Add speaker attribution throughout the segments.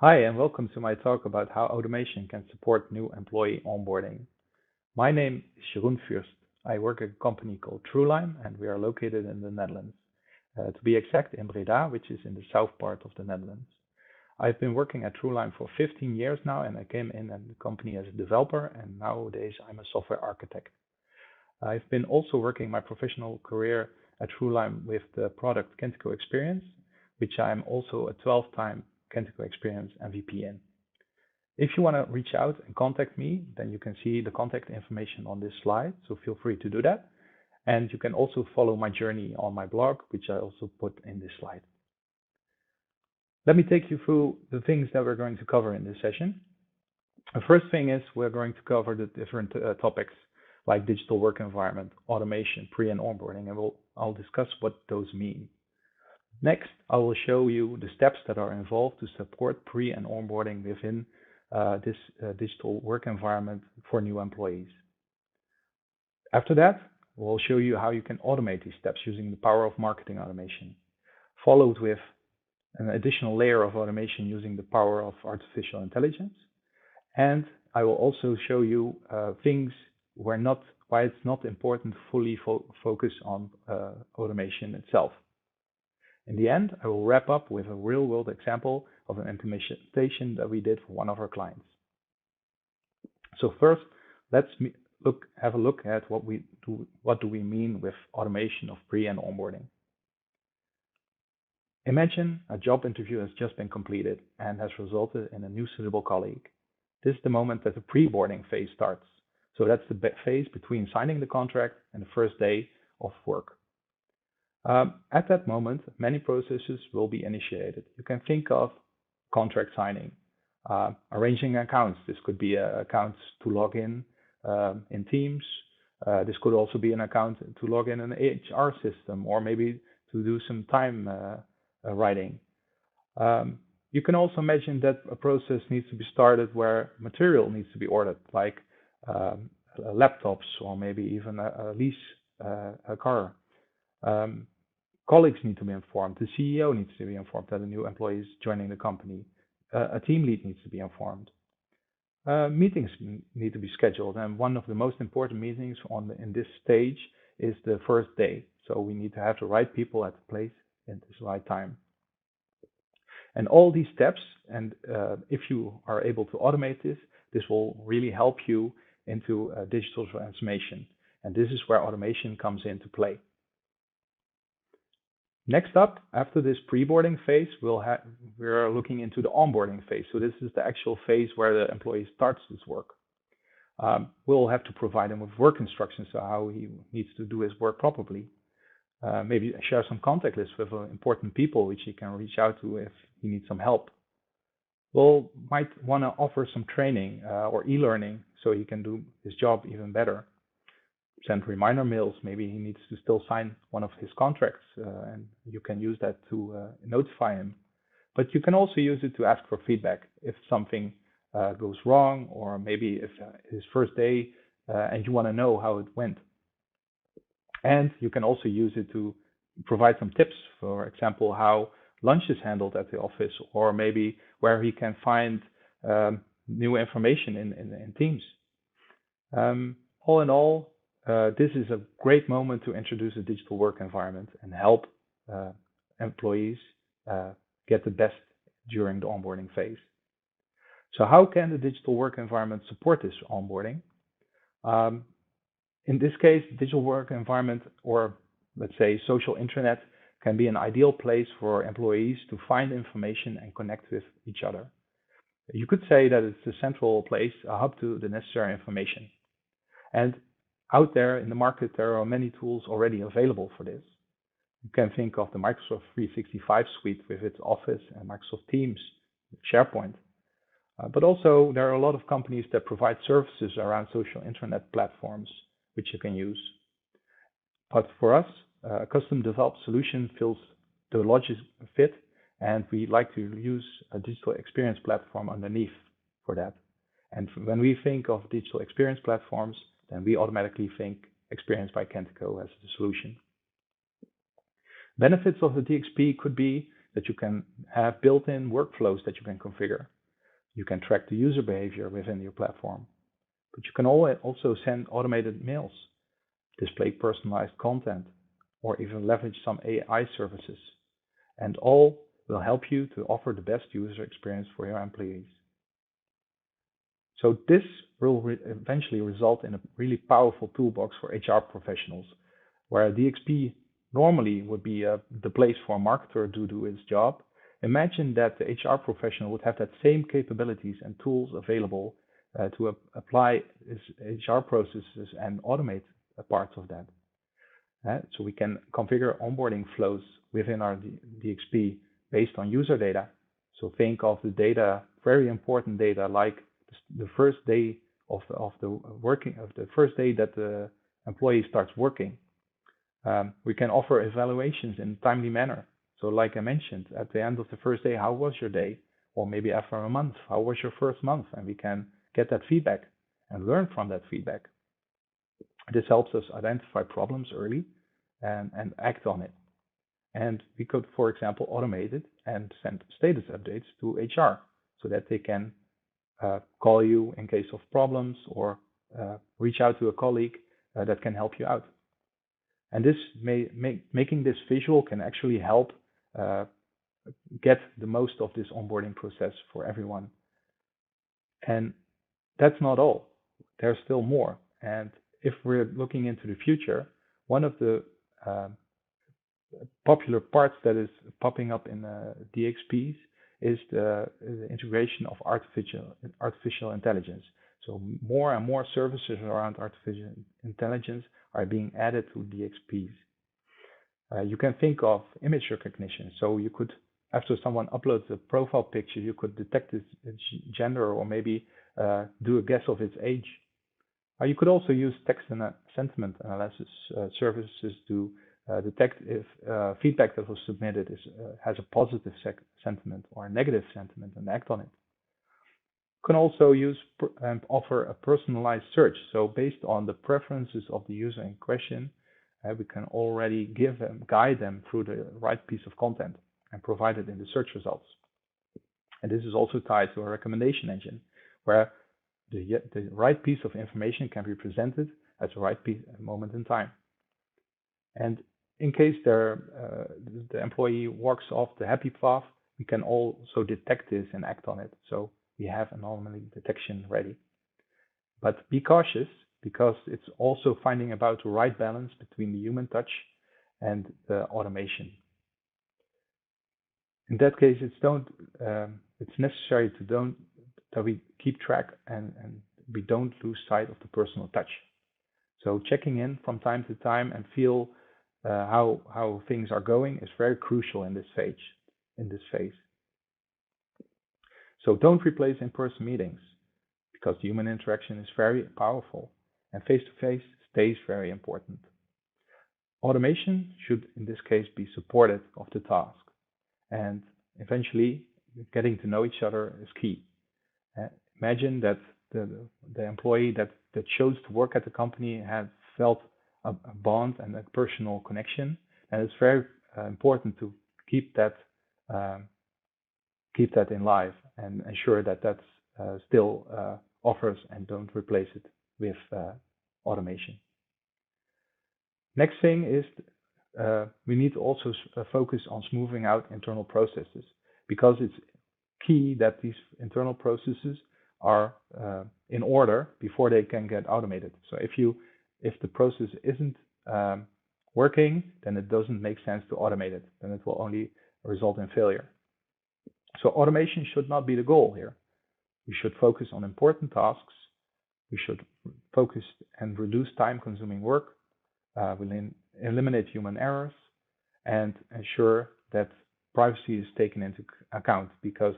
Speaker 1: Hi, and welcome to my talk about how automation can support new employee onboarding. My name is Jeroen Fürst. I work at a company called Trueline, and we are located in the Netherlands. To be exact, in Breda, which is in the south part of the Netherlands. I've been working at Trueline for 15 years now, and I came in at the company as a developer, and nowadays I'm a software architect. I've been also working my professional career at Trueline with the product Kentico Experience, which I'm also a 12-time Kentico Experience MVP in. If you want to reach out and contact me, then you can see the contact information on this slide, so feel free to do that. And you can also follow my journey on my blog, which I also put in this slide. Let me take you through the things that we're going to cover in this session. The first thing is we're going to cover the different topics like digital work environment, automation, pre and onboarding, and I'll discuss what those mean. Next, I will show you the steps that are involved to support pre and onboarding within this digital work environment for new employees. After that, we'll show you how you can automate these steps using the power of marketing automation, followed with an additional layer of automation using the power of artificial intelligence. And I will also show you things why it's not important to fully focus on automation itself. In the end, I will wrap up with a real-world example of an implementation that we did for one of our clients. So first, let's have a look at what do we mean with automation of pre and onboarding. Imagine a job interview has just been completed and has resulted in a new suitable colleague. This is the moment that the pre-boarding phase starts. So that's the phase between signing the contract and the first day of work. At that moment, many processes will be initiated. You can think of contract signing, arranging accounts. This could be accounts to log in Teams. This could also be an account to log in an HR system, or maybe to do some time writing. You can also imagine that a process needs to be started where material needs to be ordered, like laptops or maybe even a lease a car. Colleagues need to be informed. The CEO needs to be informed that a new employee is joining the company. A team lead needs to be informed. Meetings need to be scheduled, and one of the most important meetings in this stage is the first day. So we need to have the right people at the place at this right time. And all these steps, and if you are able to automate this will really help you into digital transformation. And this is where automation comes into play. Next up, after this pre-boarding phase, we're looking into the onboarding phase. So this is the actual phase where the employee starts this work. We'll have to provide him with work instructions, so how he needs to do his work properly. Maybe share some contact lists with important people which he can reach out to if he needs some help. We'll might want to offer some training or e-learning so he can do his job even better. Send reminder mails. Maybe he needs to still sign one of his contracts, and you can use that to notify him. But you can also use it to ask for feedback if something goes wrong, or maybe if his first day and you want to know how it went. And you can also use it to provide some tips, for example, how lunch is handled at the office, or maybe where he can find new information in Teams. All in all, this is a great moment to introduce a digital work environment and help employees get the best during the onboarding phase. So how can the digital work environment support this onboarding? In this case, digital work environment, or let's say social intranet, can be an ideal place for employees to find information and connect with each other. You could say that it's a central place, a hub to the necessary information. And out there in the market, there are many tools already available for this. You can think of the Microsoft 365 suite with its Office and Microsoft Teams, SharePoint. But also there are a lot of companies that provide services around social intranet platforms, which you can use. But for us, a custom developed solution fills the logic fit, and we like to use a digital experience platform underneath for that. And when we think of digital experience platforms, then we automatically think Experience by Kentico as the solution. Benefits of the DXP could be that you can have built-in workflows that you can configure. You can track the user behavior within your platform. But you can also send automated mails, display personalized content, or even leverage some AI services. And all will help you to offer the best user experience for your employees. So this will eventually result in a really powerful toolbox for HR professionals, where a DXP normally would be the place for a marketer to do his job. Imagine that the HR professional would have that same capabilities and tools available to apply his HR processes and automate parts of that. So we can configure onboarding flows within our DXP based on user data. So think of the data, very important data, like the first day of the first day that the employee starts working. We can offer evaluations in a timely manner. So like I mentioned, at the end of the first day, how was your day? Or maybe after a month, how was your first month? And we can get that feedback and learn from that feedback. This helps us identify problems early and act on it. And we could, for example, automate it and send status updates to HR so that they can call you in case of problems or reach out to a colleague that can help you out. And this making this visual can actually help get the most of this onboarding process for everyone. And that's not all. There's still more. And if we're looking into the future, one of the popular parts that is popping up in DXPs is the integration of artificial intelligence. So more and more services around artificial intelligence are being added to DXPs. You can think of image recognition. So you could, after someone uploads a profile picture, you could detect its gender or maybe do a guess of its age. You could also use text and sentiment analysis services to detect if feedback that was submitted has a positive sentiment or a negative sentiment and act on it. You can also use and offer a personalized search. So based on the preferences of the user in question, we can already guide them through the right piece of content and provide it in the search results. And this is also tied to a recommendation engine where the right piece of information can be presented at the right moment in time. And in case the employee walks off the happy path, we can also detect this and act on it. So we have anomaly detection ready. But be cautious, because it's also finding about the right balance between the human touch and the automation. In that case, it's necessary that we keep track and we don't lose sight of the personal touch. So checking in from time to time and feel how things are going is very crucial in this phase. So don't replace in-person meetings, because human interaction is very powerful and face-to-face stays very important. Automation should, in this case, be supportive of the task, and eventually getting to know each other is key. Imagine that the employee that chose to work at the company had felt a bond and a personal connection, and it's very important to keep that in life and ensure that that's still offers and don't replace it with automation. Next thing is we need to also focus on smoothing out internal processes, because it's key that these internal processes are in order before they can get automated. So if the process isn't working, then it doesn't make sense to automate it. Then it will only result in failure. So automation should not be the goal here. We should focus on important tasks. We should focus and reduce time-consuming work. We'll eliminate human errors and ensure that privacy is taken into account, because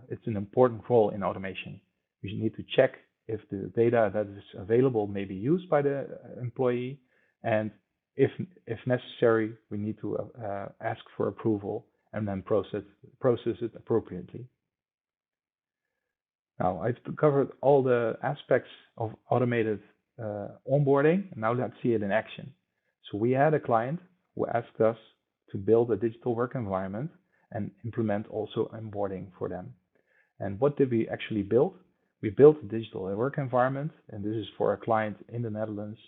Speaker 1: it's an important role in automation. We need to check if the data that is available may be used by the employee, and if necessary, we need to ask for approval and then process it appropriately. Now, I've covered all the aspects of automated onboarding, and now let's see it in action. So we had a client who asked us to build a digital work environment and implement also onboarding for them. And what did we actually build? We built a digital work environment, and this is for a client in the Netherlands.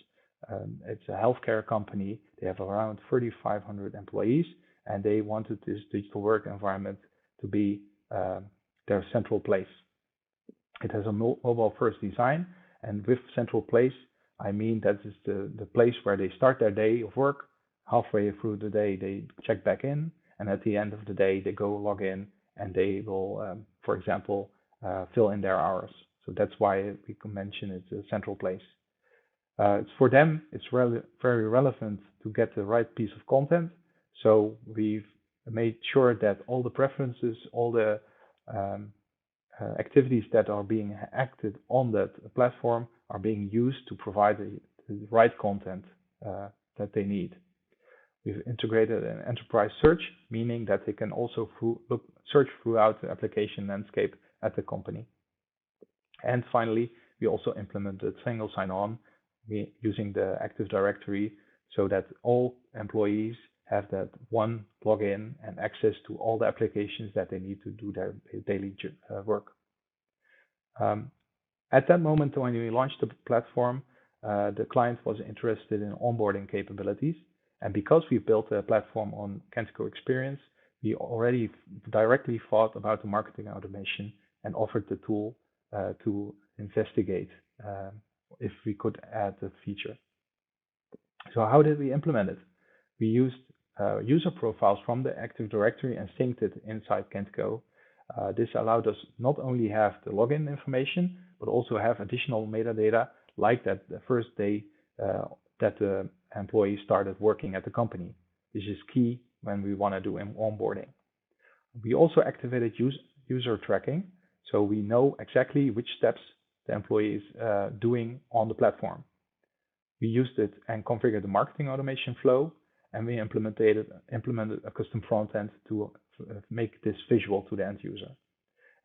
Speaker 1: It's a healthcare company. They have around 3,500 employees, and they wanted this digital work environment to be their central place. It has a mobile-first design, and with central place, I mean that is the place where they start their day of work. Halfway through the day, they check back in, and at the end of the day, they go log in, and they will, for example, fill in their hours. So that's why we can mention it's a central place. It's for them, it's very relevant to get the right piece of content. So we've made sure that all the preferences, all the activities that are being acted on that platform are being used to provide the right content that they need. We've integrated an enterprise search, meaning that they can also search throughout the application landscape at the company. And finally, we also implemented single sign-on using the Active Directory so that all employees have that one login and access to all the applications that they need to do their daily work. At that moment when we launched the platform, the client was interested in onboarding capabilities. And because we built a platform on Kentico Experience, we already directly thought about the marketing automation and offered the tool to investigate if we could add the feature. So how did we implement it? We used user profiles from the Active Directory and synced it inside Kentico. This allowed us not only have the login information, but also have additional metadata like that the first day that the employee started working at the company. This is key when we want to do onboarding. We also activated user tracking, so we know exactly which steps the employee is doing on the platform. We used it and configured the marketing automation flow, and we implemented a custom front end to make this visual to the end user.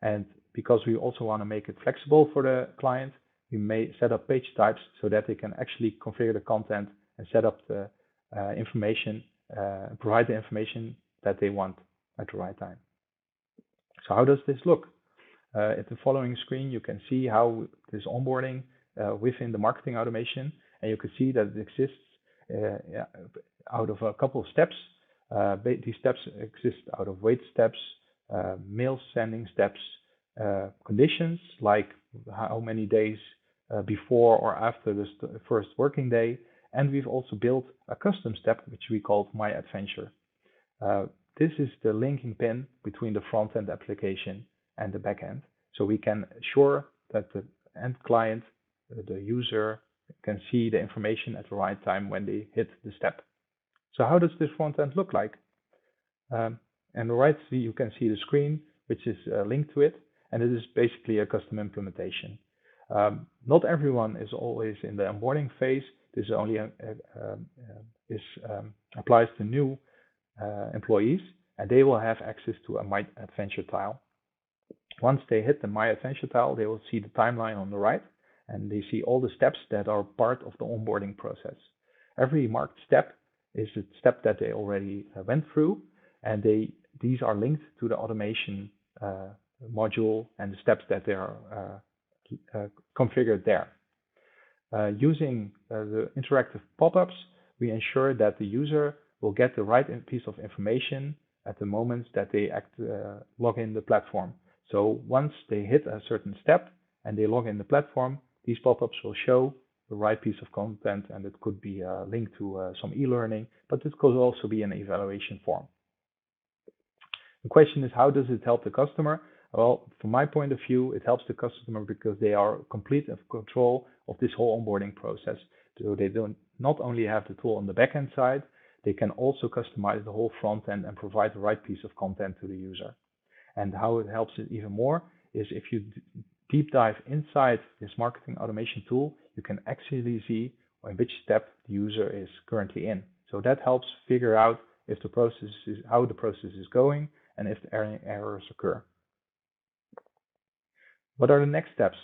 Speaker 1: And because we also want to make it flexible for the client, we may set up page types so that they can actually configure the content and set up the information, provide the information that they want at the right time. So how does this look? At the following screen, you can see how this onboarding within the marketing automation, and you can see that it exists out of a couple of steps. These steps exist out of wait steps, mail sending steps, conditions like how many days before or after the first working day, and we've also built a custom step which we call My Adventure. This is the linking pin between the front-end application and the back-end, so we can assure that the end client, the user, can see the information at the right time when they hit the step. So how does this front-end look like? On the right, you can see the screen, which is linked to it, and it is basically a custom implementation. Not everyone is always in the onboarding phase. This only applies to new employees, and they will have access to a My Adventure tile. Once they hit the My Adventure tile, they will see the timeline on the right, and they see all the steps that are part of the onboarding process. Every marked step is a step that they already went through, and these are linked to the automation module and the steps that they are configured there. Using the interactive pop-ups, we ensure that the user will get the right piece of information at the moment that they log in the platform. So once they hit a certain step and they log in the platform, these pop-ups will show the right piece of content, and it could be linked to some e-learning, but it could also be an evaluation form. The question is, how does it help the customer? Well, from my point of view, it helps the customer because they are complete in control of this whole onboarding process. So they don't not only have the tool on the backend side, they can also customize the whole front end and provide the right piece of content to the user. And how it helps it even more is if you deep dive inside this marketing automation tool, you can actually see in which step the user is currently in. So that helps figure out if the process is how the process is going and if any errors occur. What are the next steps?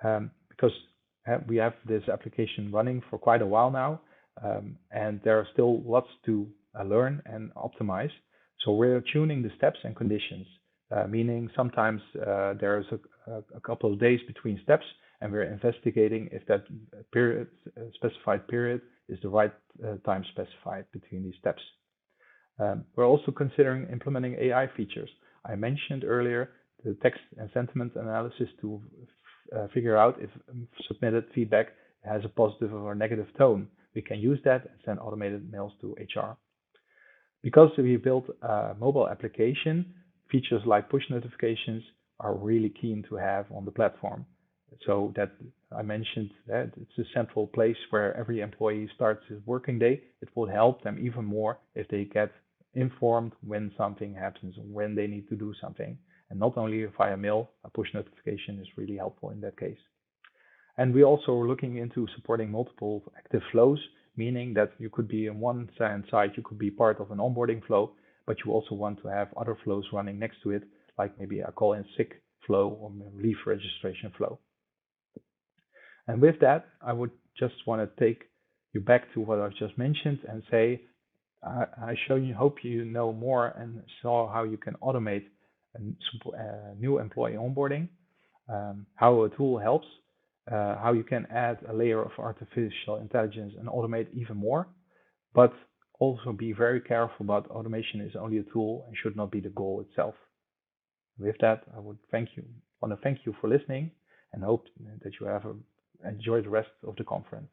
Speaker 1: Because we have this application running for quite a while now, and there are still lots to learn and optimize. So we're tuning the steps and conditions. meaning sometimes there's a couple of days between steps, and we're investigating if that specified period is the right time specified between these steps. We're also considering implementing AI features. I mentioned earlier the text and sentiment analysis to figure out if submitted feedback has a positive or negative tone. We can use that and send automated mails to HR. Because we built a mobile application, features like push notifications are really keen to have on the platform. So that I mentioned that it's a central place where every employee starts his working day. It will help them even more if they get informed when something happens, when they need to do something. And not only via mail, a push notification is really helpful in that case. And we also are looking into supporting multiple active flows, meaning that you could be on one side, you could be part of an onboarding flow, but you also want to have other flows running next to it, like maybe a call in sick flow or leave registration flow. And with that, I would just want to take you back to what I've just mentioned and say, hope you know more and saw how you can automate a new employee onboarding, how a tool helps, how you can add a layer of artificial intelligence and automate even more, but also be very careful about automation is only a tool and should not be the goal itself. With that, I would want to thank you for listening and hope that you have enjoyed the rest of the conference.